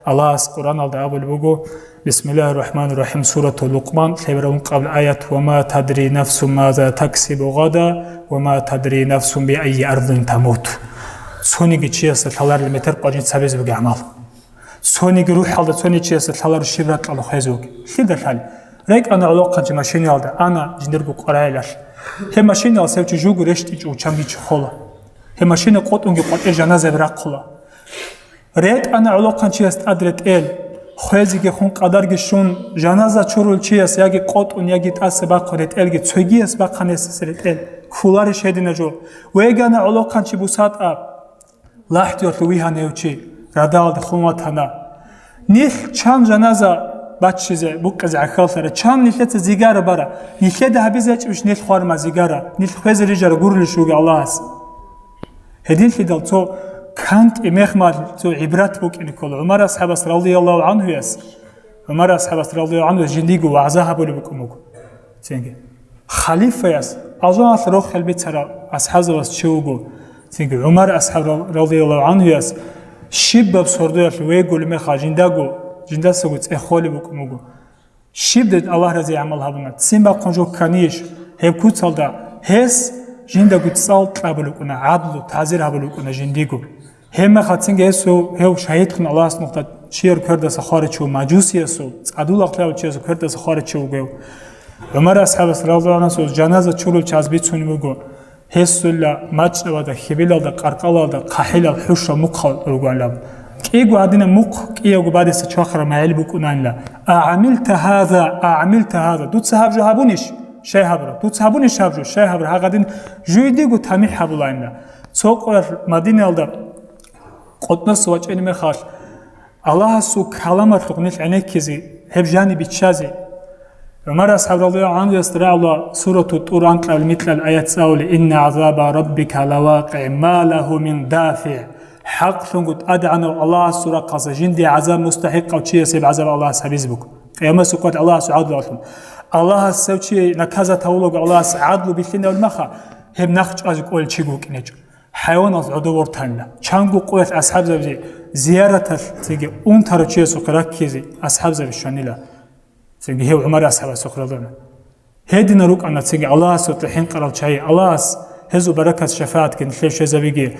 الله قرآن الدعاء بقول بسم الله الرحمن الرحيم سورة لقمان خبرون قبل آيات وما تدري نفس ماذا تكسب غدا وما تدري نفس بأي أرض تموت سونيك تشيس الحلار المتر قاجين سبز بجمال سونيك روح هذا سوني تشيس الحلار الشبرات على خيزوك كده الحال ريك أنا علاقة ماشين هذا أنا جندر بقرأيلش هم ماشين على سوتش جوج رشت جو كم خلا هم ماشين قط أنجي قط إجنازة برقلا ريت أنا علاقة تشيس أدرت إل خيزي خون قدر جشون جنازة شرول تشيس يجي قط أن يجي تأسبا قريت إل جت سويجي أسبا خنيس سرت إل خلارش هدينا جو ويجانا علاقة تشي بوسات أب لاحت يطلويها نيوتشي ردال دخوماتنا نيل چان جنازة باتشيزه بوكز عخالثره چان نيلت زيگار برا نيلت هبيزچ وش نيل خورما زيگارا نيل خيز ريجر گورلشوگ اللهس هدين فيدل تو كانت امخمال تو عبرات بوك انكول عمر اصحاب رضي الله عنه يس عمر اصحاب رضي الله عنه جنديگو وعزها بول بكموك تينگه خليفه يس ازون روح البيت سرا اصحاب واس چوگو تينگه عمر اصحاب رضي الله عنه يس شيب بسوردو ويگول مخا جنداگو جندا سوت اخولي بكموگو شيب دد الله رضي عمل هبنا سيمبا كونجو كانيش هب كوتالدا هس جندا گوتسال قبلوكنا عدل تعزير هبلوكنا جنديگو هم خاطسنگه سو هو شهيد كن الله اس نقطه شير كرد سخارچو ماجوسي سو عدل اخلاو چيز كرد سخارچو گو عمر اصحاب رضي الله عنه جنازه چولو چازبيت سونيمگو هسلا ماچودا خبيلدا قرقالدا قحيلا حوش مقال رغوانلاب كيغو ادنا مق كيغو بعد سچاخر مايل بكونانلا اعملت هذا دوت صاحب جهابونيش شي هبرا دوت صاحبونيش شابجو شي هبرا هاغدين جويديغو تامي حبولاينلا سوقر مدينالدا قطنس واچيني مخال الله سو كلامات لقنيش عنيكزي هبجاني بيتشازي عمر أصحاب رضي الله عنه يسترع الله سورة الطوران قبل مثل الآيات سأول إن عذاب ربك لواقع ما له من دافع حق شنقد أدعنا الله سورة قصة جندي عذاب مستحق أو شيء يسيب عذاب الله سبيزبك قيامة سكوت الله سعاد لهم الله سوتشي نكذا تولق الله سعاد له بيتلنا والمخا هم نخش أزق أول شيء كنيجو حيوان عدوور تانلا چانگو قوت أصحاب زبزي زيارة تيجي اون ترى شيء سكرك كذي أصحاب زبز شانيلا تيجي هو عمر أصحاب سكرادنا هدي نروك أن تيجي الله سوت الحين قرال شيء الله هزو بركة شفاعة كن خليف شيء زبيجي